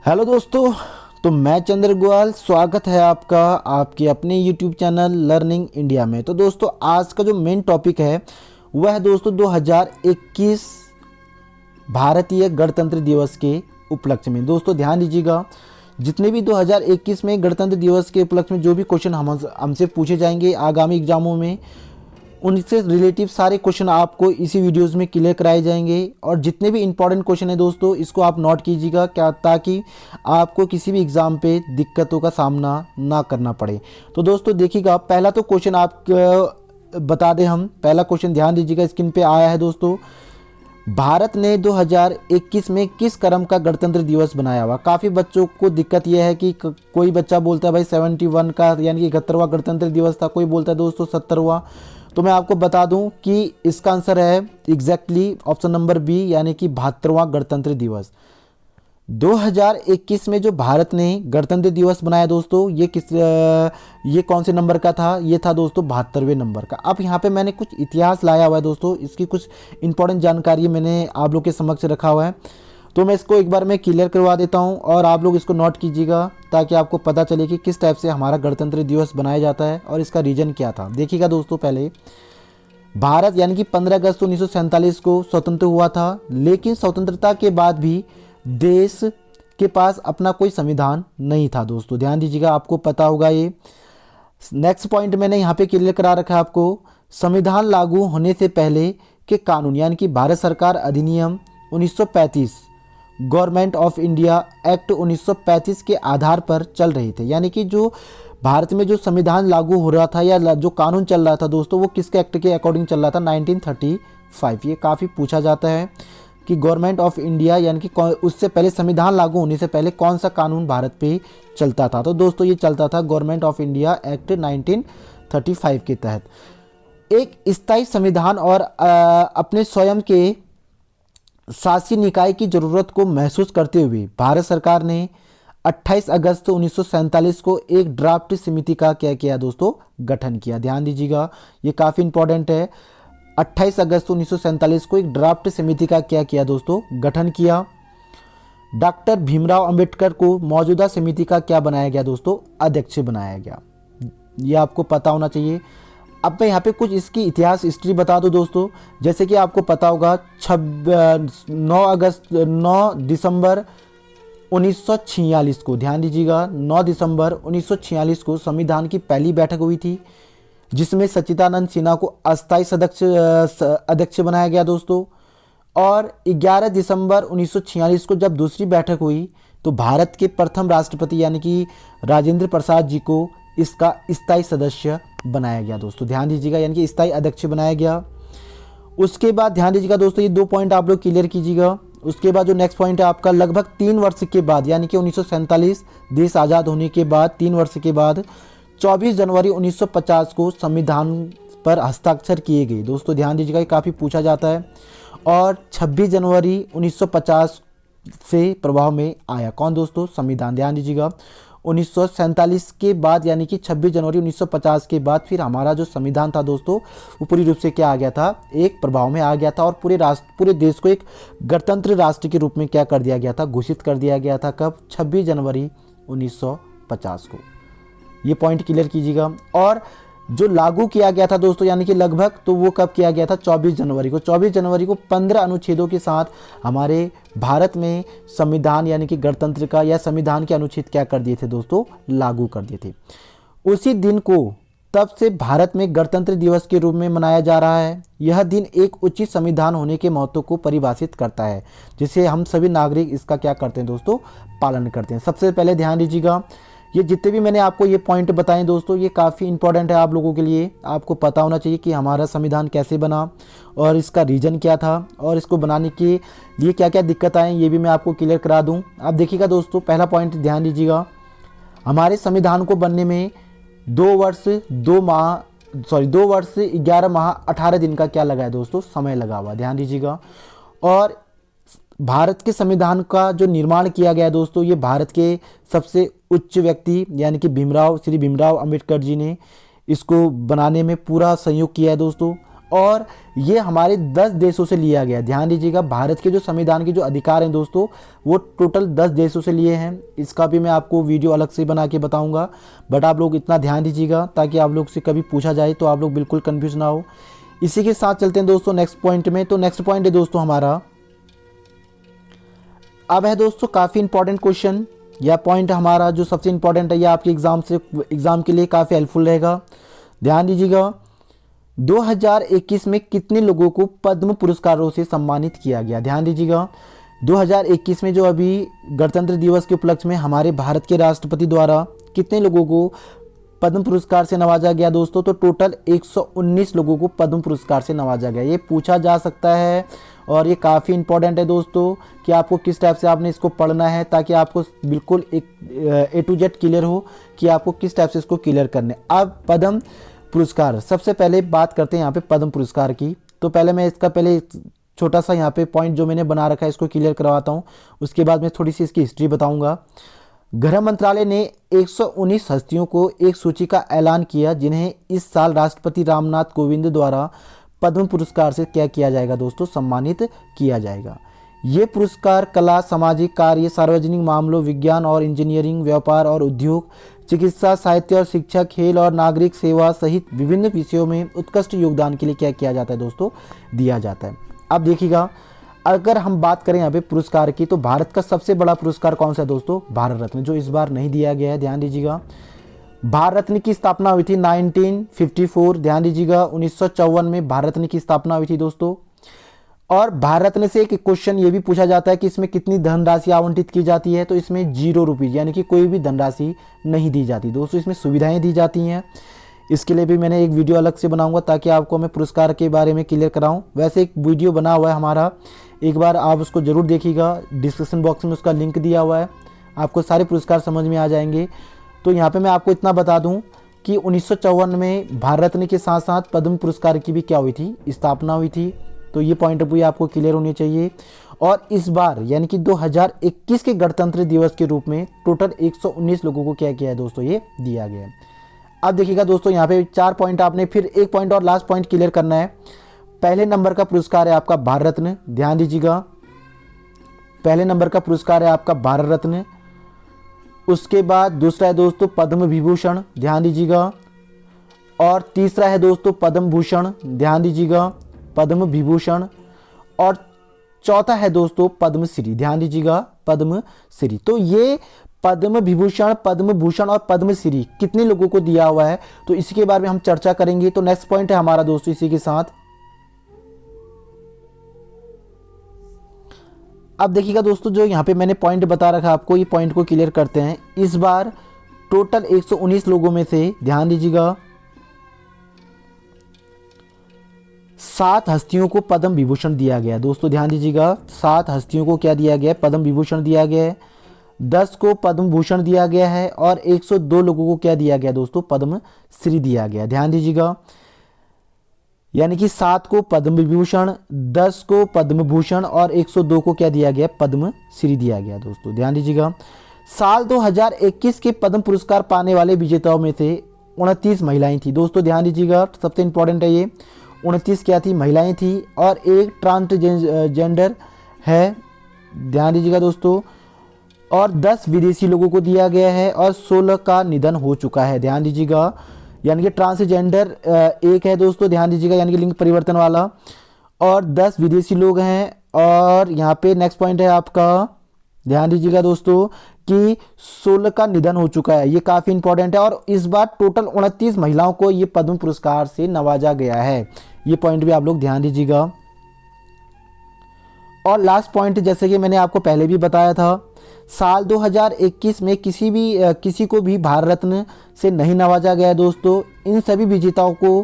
Hello दोस्तों। तो मैं चंद्र गोयल, स्वागत है आपका आपके अपने यूट्यूब चैनल लर्निंग इंडिया में। तो दोस्तों आज का जो मेन टॉपिक है वह है दोस्तों 2021 भारतीय गणतंत्र दिवस के उपलक्ष्य में। दोस्तों ध्यान दीजिएगा, जितने भी 2021 में गणतंत्र दिवस के उपलक्ष्य में जो भी क्वेश्चन हमसे पूछे जाएंगे आगामी एग्जामों में, उनसे रिलेटिव सारे क्वेश्चन आपको इसी वीडियोस में क्लियर कराए जाएंगे। और जितने भी इंपॉर्टेंट क्वेश्चन है दोस्तों, इसको आप नोट कीजिएगा क्या, ताकि आपको किसी भी एग्ज़ाम पे दिक्कतों का सामना ना करना पड़े। तो दोस्तों देखिएगा, पहला तो क्वेश्चन आप बता दें हम। पहला क्वेश्चन ध्यान दीजिएगा, स्क्रीन पे आया है दोस्तों। भारत ने 2021 में किस क्रम का गणतंत्र दिवस बनाया हुआ। काफ़ी बच्चों को दिक्कत यह है कि कोई बच्चा बोलता है भाई 71 का यानी कि 71वां गणतंत्र दिवस था, कोई बोलता है दोस्तों 70वां। तो मैं आपको बता दूं कि इसका आंसर है एग्जैक्टली ऑप्शन नंबर बी, यानी कि 72वां गणतंत्र दिवस। 2021 में जो भारत ने गणतंत्र दिवस बनाया दोस्तों, ये कौन से नंबर का था? ये था दोस्तों 72वें नंबर का। अब यहाँ पे मैंने कुछ इतिहास लाया हुआ है दोस्तों, इसकी कुछ इंपॉर्टेंट जानकारी मैंने आप लोग के समक्ष रखा हुआ है। तो मैं इसको एक बार मैं क्लियर करवा देता हूँ और आप लोग इसको नोट कीजिएगा, ताकि आपको पता चले कि किस टाइप से हमारा गणतंत्र दिवस बनाया जाता है और इसका रीजन क्या था। देखिएगा दोस्तों, पहले भारत यानी कि 15 अगस्त 1947 को स्वतंत्र हुआ था, लेकिन स्वतंत्रता के बाद भी देश के पास अपना कोई संविधान नहीं था दोस्तों। ध्यान दीजिएगा, आपको पता होगा ये। नेक्स्ट पॉइंट मैंने यहाँ पे क्लियर करा रखा है आपको। संविधान लागू होने से पहले के कानून यानी कि भारत सरकार अधिनियम 1935, गवर्नमेंट ऑफ इंडिया एक्ट 1935 के आधार पर चल रहे थे। यानी कि जो भारत में जो संविधान लागू हो रहा था या जो कानून चल रहा था दोस्तों, वो किसके एक्ट के अकॉर्डिंग चल रहा था? 1935। ये काफ़ी पूछा जाता है कि गवर्नमेंट ऑफ इंडिया यानी कि उससे पहले संविधान लागू होने से पहले कौन सा कानून भारत पे चलता था। तो दोस्तों ये चलता था गवर्नमेंट ऑफ इंडिया एक्ट 1935 के तहत। एक स्थायी संविधान और अपने स्वयं के शासी निकाय की ज़रूरत को महसूस करते हुए भारत सरकार ने 28 अगस्त 1947 को एक ड्राफ्ट समिति का क्या किया दोस्तों? गठन किया। ध्यान दीजिएगा, ये काफ़ी इंपॉर्टेंट है। 28 अगस्त 1947 को एक ड्राफ्ट समिति का क्या किया दोस्तों? गठन किया। डॉक्टर भीमराव अंबेडकर को मौजूदा समिति का क्या बनाया गया दोस्तों? अध्यक्ष बनाया गया। ये आपको पता होना चाहिए। अब मैं यहाँ पे कुछ इसकी इतिहास हिस्ट्री बता दूँ दोस्तों। जैसे कि आपको पता होगा 9 दिसंबर 1946 को, ध्यान दीजिएगा, 9 दिसंबर 1946 को संविधान की पहली बैठक हुई थी, जिसमें सच्चिदानंद सिन्हा को अस्थायी अध्यक्ष बनाया गया दोस्तों। और 11 दिसंबर 1946 को जब दूसरी बैठक हुई तो भारत के प्रथम राष्ट्रपति यानी कि राजेंद्र प्रसाद जी को इसका स्थायी सदस्य बनाया गया दोस्तों। ध्यान दीजिएगा, यानी कि स्थायी अध्यक्ष बनाया गया। उसके बाद ध्यान दीजिएगा दोस्तों, ये 2 पॉइंट आप लोग क्लियर कीजिएगा। उसके बाद जो नेक्स्ट पॉइंट है आपका, लगभग 3 वर्ष के बाद यानी कि 1947 देश आज़ाद होने के बाद 3 वर्ष के बाद 24 जनवरी 1950 को संविधान पर हस्ताक्षर किए गए दोस्तों। ध्यान दीजिएगा, ये काफ़ी पूछा जाता है। और 26 जनवरी 1950 से प्रभाव में आया कौन दोस्तों? संविधान। ध्यान दीजिएगा, 1947 के बाद यानी कि 26 जनवरी 1950 के बाद फिर हमारा जो संविधान था दोस्तों, वो पूरी रूप से क्या आ गया था? एक प्रभाव में आ गया था। और पूरे देश को एक गणतंत्र राष्ट्र के रूप में क्या कर दिया गया था? घोषित कर दिया गया था। कब? 26 जनवरी 1950 को। ये पॉइंट क्लियर कीजिएगा। और जो लागू किया गया था दोस्तों यानी कि लगभग, तो वो कब किया गया था? 24 जनवरी को। 24 जनवरी को 15 अनुच्छेदों के साथ हमारे भारत में संविधान यानी कि गणतंत्र का या संविधान के अनुच्छेद क्या कर दिए थे दोस्तों? लागू कर दिए थे। उसी दिन को तब से भारत में गणतंत्र दिवस के रूप में मनाया जा रहा है। यह दिन एक उचित संविधान होने के महत्व को परिभाषित करता है, जिसे हम सभी नागरिक इसका क्या करते हैं दोस्तों? पालन करते हैं। सबसे पहले ध्यान दीजिएगा, ये जितने भी मैंने आपको ये पॉइंट बताएं दोस्तों, ये काफ़ी इंपॉर्टेंट है आप लोगों के लिए। आपको पता होना चाहिए कि हमारा संविधान कैसे बना और इसका रीजन क्या था और इसको बनाने के लिए क्या क्या दिक्कत आए, ये भी मैं आपको क्लियर करा दूं। आप देखिएगा दोस्तों, पहला पॉइंट ध्यान दीजिएगा, हमारे संविधान को बनने में 2 वर्ष 11 माह 18 दिन का क्या लगा है दोस्तों? समय लगा हुआ। ध्यान दीजिएगा। और भारत के संविधान का जो निर्माण किया गया दोस्तों, ये भारत के सबसे उच्च व्यक्ति यानी कि श्री भीमराव अंबेडकर जी ने इसको बनाने में पूरा सहयोग किया है दोस्तों। और ये हमारे 10 देशों से लिया गया। ध्यान दीजिएगा, भारत के जो संविधान के जो अधिकार हैं दोस्तों, वो टोटल 10 देशों से लिए हैं। इसका भी मैं आपको वीडियो अलग से बना के बताऊंगा, बट आप लोग इतना ध्यान दीजिएगा ताकि आप लोग से कभी पूछा जाए तो आप लोग बिल्कुल कन्फ्यूज ना हो। इसी के साथ चलते हैं दोस्तों नेक्स्ट पॉइंट में। तो नेक्स्ट पॉइंट है दोस्तों हमारा, अब है दोस्तों काफ़ी इंपॉर्टेंट क्वेश्चन, या पॉइंट हमारा जो सबसे इंपॉर्टेंट है, यह आपके एग्जाम के लिए काफ़ी हेल्पफुल रहेगा। ध्यान दीजिएगा, 2021 में कितने लोगों को पद्म पुरस्कारों से सम्मानित किया गया। ध्यान दीजिएगा, 2021 में जो अभी गणतंत्र दिवस के उपलक्ष्य में हमारे भारत के राष्ट्रपति द्वारा कितने लोगों को पद्म पुरस्कार से नवाजा गया दोस्तों, तो टोटल 119 लोगों को पद्म पुरस्कार से नवाजा गया। ये पूछा जा सकता है और ये काफ़ी इंपॉर्टेंट है दोस्तों कि आपको किस टाइप से आपने इसको पढ़ना है, ताकि आपको बिल्कुल एक A to Z क्लियर हो कि आपको किस टाइप से इसको क्लियर करना है। अब पद्म पुरस्कार, सबसे पहले बात करते हैं यहाँ पे पद्म पुरस्कार की। तो पहले मैं इसका पहले छोटा सा यहाँ पे पॉइंट जो मैंने बना रखा है इसको क्लियर करवाता हूँ, उसके बाद मैं थोड़ी सी इसकी हिस्ट्री बताऊँगा। गृह मंत्रालय ने 119 हस्तियों को एक सूची का ऐलान किया जिन्हें इस साल राष्ट्रपति रामनाथ कोविंद द्वारा पद्म पुरस्कार से क्या किया जाएगा दोस्तों, सम्मानित किया जाएगा। ये पुरस्कार कला, सामाजिक कार्य, सार्वजनिक मामलों, विज्ञान और इंजीनियरिंग, व्यापार और उद्योग, चिकित्सा, साहित्य और शिक्षा, खेल और नागरिक सेवा सहित विभिन्न विषयों में उत्कृष्ट योगदान के लिए क्या किया जाता है दोस्तों, दिया जाता है। अब देखिएगा, अगर हम बात करें यहाँ पे पुरस्कार की, तो भारत का सबसे बड़ा पुरस्कार कौन सा है दोस्तों, भारत रत्न, जो इस बार नहीं दिया गया है। ध्यान दीजिएगा, भारत रत्न की स्थापना हुई थी 1954। ध्यान दीजिएगा, 1954 में भारत रत्न की स्थापना हुई थी दोस्तों। और भारत रत्न से एक क्वेश्चन ये भी पूछा जाता है कि इसमें कितनी धनराशि आवंटित की जाती है, तो इसमें 0 रुपीज़, यानी कि कोई भी धनराशि नहीं दी जाती दोस्तों, इसमें सुविधाएं दी जाती हैं। इसके लिए भी मैंने एक वीडियो अलग से बनाऊंगा ताकि आपको मैं पुरस्कार के बारे में क्लियर कराऊं। वैसे एक वीडियो बना हुआ है हमारा, एक बार आप उसको ज़रूर देखिएगा, डिस्क्रिप्शन बॉक्स में उसका लिंक दिया हुआ है, आपको सारे पुरस्कार समझ में आ जाएंगे। तो यहाँ पे मैं आपको इतना बता दूं कि 1954 में भारत रत्न के साथ साथ पद्म पुरस्कार की भी क्या हुई थी, स्थापना हुई थी। तो ये पॉइंट भी आपको क्लियर होने चाहिए। और इस बार यानी कि 2021 के गणतंत्र दिवस के रूप में टोटल 119 लोगों को क्या किया है दोस्तों, ये दिया गया है। अब देखिएगा दोस्तों, यहाँ पे 4 पॉइंट, आपने फिर एक पॉइंट और लास्ट पॉइंट क्लियर करना है। पहले नंबर का पुरस्कार है आपका भारत रत्न, ध्यान दीजिएगा, पहले नंबर का पुरस्कार है आपका भारत रत्न। उसके बाद दूसरा है दोस्तों पद्म विभूषण, ध्यान दीजिएगा। और तीसरा है दोस्तों पद्म भूषण, ध्यान दीजिएगा, पद्म विभूषण। और चौथा है दोस्तों पद्मश्री, ध्यान दीजिएगा, पद्मश्री। तो ये पद्म विभूषण, पद्म भूषण और पद्मश्री कितने लोगों को दिया हुआ है, तो इसके बारे में हम चर्चा करेंगे। तो नेक्स्ट पॉइंट है हमारा दोस्तों इसी के साथ, अब देखिएगा दोस्तों, जो यहाँ पे मैंने पॉइंट बता रखा आपको, ये पॉइंट को क्लियर करते हैं। इस बार टोटल 119 लोगों में से, ध्यान दीजिएगा, 7 हस्तियों को पद्म विभूषण दिया गया दोस्तों। ध्यान दीजिएगा, 7 हस्तियों को क्या दिया गया है, पद्म विभूषण दिया गया है। 10 को पद्म भूषण दिया गया है और 102 लोगों को क्या दिया गया दोस्तों, पद्मश्री दिया गया। ध्यान दीजिएगा, यानी कि 7 को पद्म विभूषण, 10 को पद्म भूषण और 102 को क्या दिया गया, पद्मश्री दिया गया दोस्तों। ध्यान दीजिएगा, साल 2021 के पद्म पुरस्कार पाने वाले विजेताओं में से 29 महिलाएं थी दोस्तों। ध्यान दीजिएगा, सबसे इंपॉर्टेंट है ये, 29 क्या थी, महिलाएं थी। और एक ट्रांसजेंडर है, ध्यान दीजिएगा दोस्तों। और 10 विदेशी लोगों को दिया गया है और 16 का निधन हो चुका है। ध्यान दीजिएगा, यानी कि ट्रांसजेंडर एक है दोस्तों, ध्यान दीजिएगा, यानी कि लिंग परिवर्तन वाला, और 10 विदेशी लोग हैं। और यहाँ पे नेक्स्ट पॉइंट है आपका, ध्यान दीजिएगा दोस्तों, कि 16 का निधन हो चुका है। ये काफ़ी इंपॉर्टेंट है। और इस बार टोटल 29 महिलाओं को ये पद्म पुरस्कार से नवाजा गया है। ये पॉइंट भी आप लोग ध्यान दीजिएगा। और लास्ट पॉइंट, जैसे कि मैंने आपको पहले भी बताया था, साल 2021 में किसी को भी भारत रत्न से नहीं नवाजा गया दोस्तों। इन सभी विजेताओं को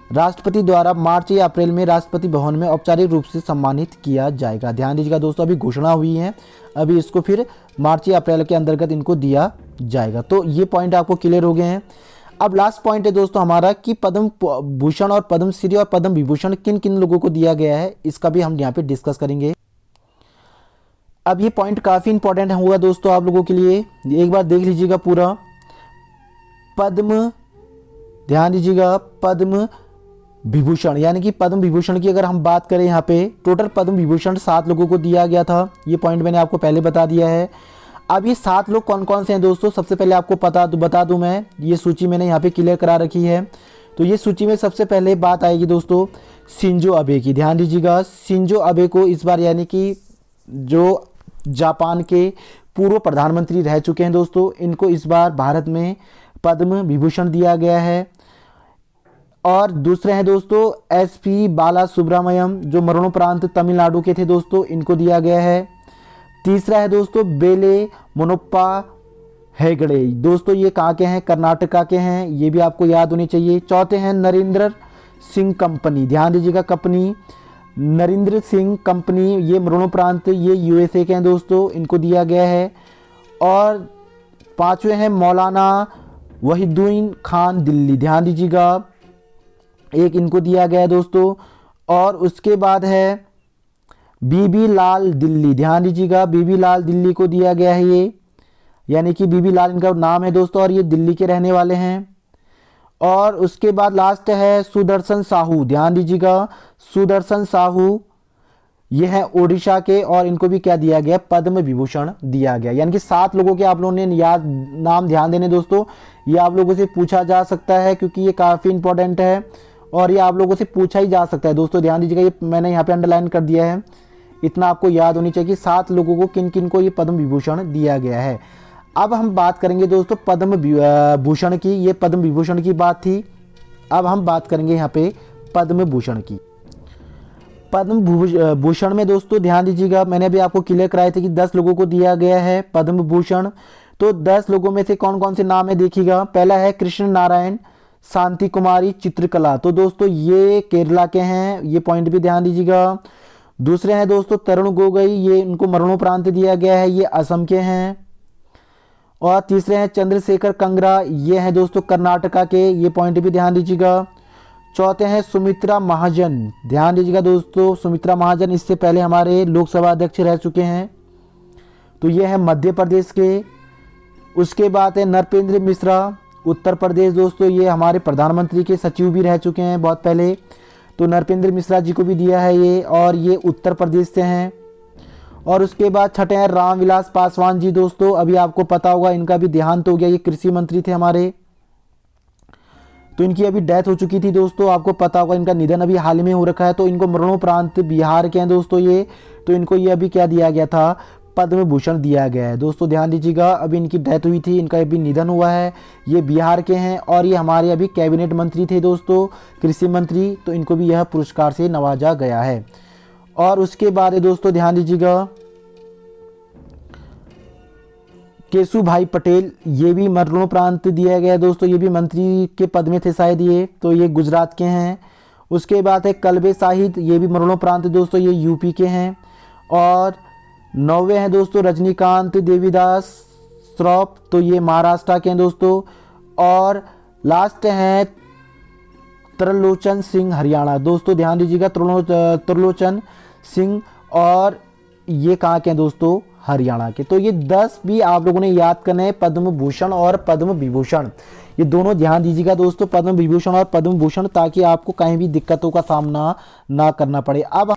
राष्ट्रपति द्वारा मार्च या अप्रैल में राष्ट्रपति भवन में औपचारिक रूप से सम्मानित किया जाएगा। ध्यान दीजिएगा दोस्तों, अभी घोषणा हुई है, अभी इसको फिर मार्च या अप्रैल के अंतर्गत इनको दिया जाएगा। तो ये पॉइंट आपको क्लियर हो गए हैं। अब लास्ट पॉइंट है दोस्तों हमारा कि पद्म भूषण और पद्मश्री और पद्म विभूषण किन किन लोगों को दिया गया है, इसका भी हम यहाँ पे डिस्कस करेंगे। अब ये पॉइंट काफ़ी इंपॉर्टेंट होगा दोस्तों आप लोगों के लिए, एक बार देख लीजिएगा पूरा। पद्म, ध्यान दीजिएगा, पद्म विभूषण यानी कि पद्म विभूषण की अगर हम बात करें यहाँ पे टोटल पद्म विभूषण 7 लोगों को दिया गया था। ये पॉइंट मैंने आपको पहले बता दिया है। अब ये 7 लोग कौन कौन से हैं दोस्तों, सबसे पहले आपको बता दूं मैं, ये सूची मैंने यहाँ पे क्लियर करा रखी है। तो ये सूची में सबसे पहले बात आएगी दोस्तों शिंजो अबे की। ध्यान दीजिएगा, शिंजो अबे को इस बार यानी कि जो जापान के पूर्व प्रधानमंत्री रह चुके हैं दोस्तों, इनको इस बार भारत में पद्म विभूषण दिया गया है। और दूसरे हैं दोस्तों SP बाला सुब्रमण्यम, जो मरणोपरांत तमिलनाडु के थे दोस्तों, इनको दिया गया है। तीसरा है दोस्तों बेले मोनप्पा हेगड़े, दोस्तों ये कहाँ के हैं, कर्नाटका के हैं, ये भी आपको याद होनी चाहिए। चौथे हैं नरेंद्र सिंह कंपनी, ध्यान दीजिएगा कंपनी, नरेंद्र सिंह कंपनी, ये मरणोपरांत ये USA के हैं दोस्तों, इनको दिया गया है। और पांचवें हैं मौलाना वहीदुद्दीन खान दिल्ली, ध्यान दीजिएगा, एक इनको दिया गया है दोस्तों। और उसके बाद है बीबी लाल दिल्ली, ध्यान दीजिएगा, बीबी लाल दिल्ली को दिया गया है ये, यानी कि बीबी लाल इनका नाम है दोस्तों और ये दिल्ली के रहने वाले हैं। और उसके बाद लास्ट है सुदर्शन साहू, ध्यान दीजिएगा, सुदर्शन साहू ये है ओडिशा के और इनको भी क्या दिया गया, पद्म विभूषण दिया गया। यानी कि 7 लोगों के आप लोगों ने नाम ध्यान देने दोस्तों, ये आप लोगों से पूछा जा सकता है क्योंकि ये काफ़ी इंपॉर्टेंट है और ये आप लोगों से पूछा ही जा सकता है दोस्तों। ध्यान दीजिएगा, ये मैंने यहाँ पे अंडरलाइन कर दिया है, इतना आपको याद होनी चाहिए कि 7 लोगों को किन किन को ये पद्म विभूषण दिया गया है। अब हम बात करेंगे दोस्तों पद्म भूषण की, ये पद्म विभूषण की बात थी। अब हम बात करेंगे यहाँ पे पद्म भूषण की। पद्म भूषण में दोस्तों ध्यान दीजिएगा, मैंने अभी आपको क्लियर कराया था कि 10 लोगों को दिया गया है पद्म भूषण। तो 10 लोगों में से कौन कौन से नाम है देखिएगा। पहला है कृष्ण नारायण शांति कुमारी चित्रकला, तो दोस्तों ये केरला के हैं, ये पॉइंट भी ध्यान दीजिएगा। दूसरे हैं दोस्तों तरुण गोगोई, ये इनको मरणोपरांत दिया गया है, ये असम के हैं। और तीसरे हैं चंद्रशेखर कंगरा, ये हैं दोस्तों कर्नाटका के, ये पॉइंट भी ध्यान दीजिएगा। चौथे हैं सुमित्रा महाजन, ध्यान दीजिएगा दोस्तों, सुमित्रा महाजन इससे पहले हमारे लोकसभा अध्यक्ष रह चुके हैं, तो ये है मध्य प्रदेश के। उसके बाद है नरपेंद्र मिश्रा उत्तर प्रदेश, दोस्तों ये हमारे प्रधानमंत्री के सचिव भी रह चुके हैं बहुत पहले, तो नरपेंद्र मिश्रा जी को भी दिया है ये, और ये उत्तर प्रदेश से हैं। और उसके बाद छठे हैं रामविलास पासवान जी, दोस्तों अभी आपको पता होगा इनका भी देहांत हो गया, ये कृषि मंत्री थे हमारे, तो इनकी अभी डेथ हो चुकी थी दोस्तों, आपको पता होगा इनका निधन अभी हाल में हो रखा है। तो इनको मरणोपरांत बिहार के हैं दोस्तों ये, तो इनको ये अभी क्या दिया गया था, पद्म भूषण दिया गया है दोस्तों। ध्यान दीजिएगा, अभी इनकी डेथ हुई थी, इनका अभी निधन हुआ है, ये बिहार के हैं और ये हमारे अभी कैबिनेट मंत्री थे दोस्तों, कृषि मंत्री, तो इनको भी यह पुरस्कार से नवाजा गया है। और उसके बाद दोस्तों ध्यान दीजिएगा केशु भाई पटेल, ये भी मरणोपरांत दिया गया है दोस्तों, ये भी मंत्री के पद में थे शायद ये, तो ये गुजरात के हैं। उसके बाद है कल्बे शाहिद, ये भी मरणोपरांत दोस्तों, ये यूपी के हैं। और 9वें हैं दोस्तों रजनीकांत देवीदास श्रॉफ, तो ये महाराष्ट्र के हैं दोस्तों। और लास्ट हैं त्रिलोचन सिंह हरियाणा, दोस्तों ध्यान दीजिएगा, त्रिलोचन सिंह, और ये कहाँ के हैं दोस्तों, हरियाणा के। तो ये 10 भी आप लोगों ने याद करना है, पद्म भूषण और पद्म विभूषण, ये दोनों ध्यान दीजिएगा दोस्तों, पद्म विभूषण और पद्म भूषण, ताकि आपको कहीं भी दिक्कतों का सामना ना करना पड़े। अब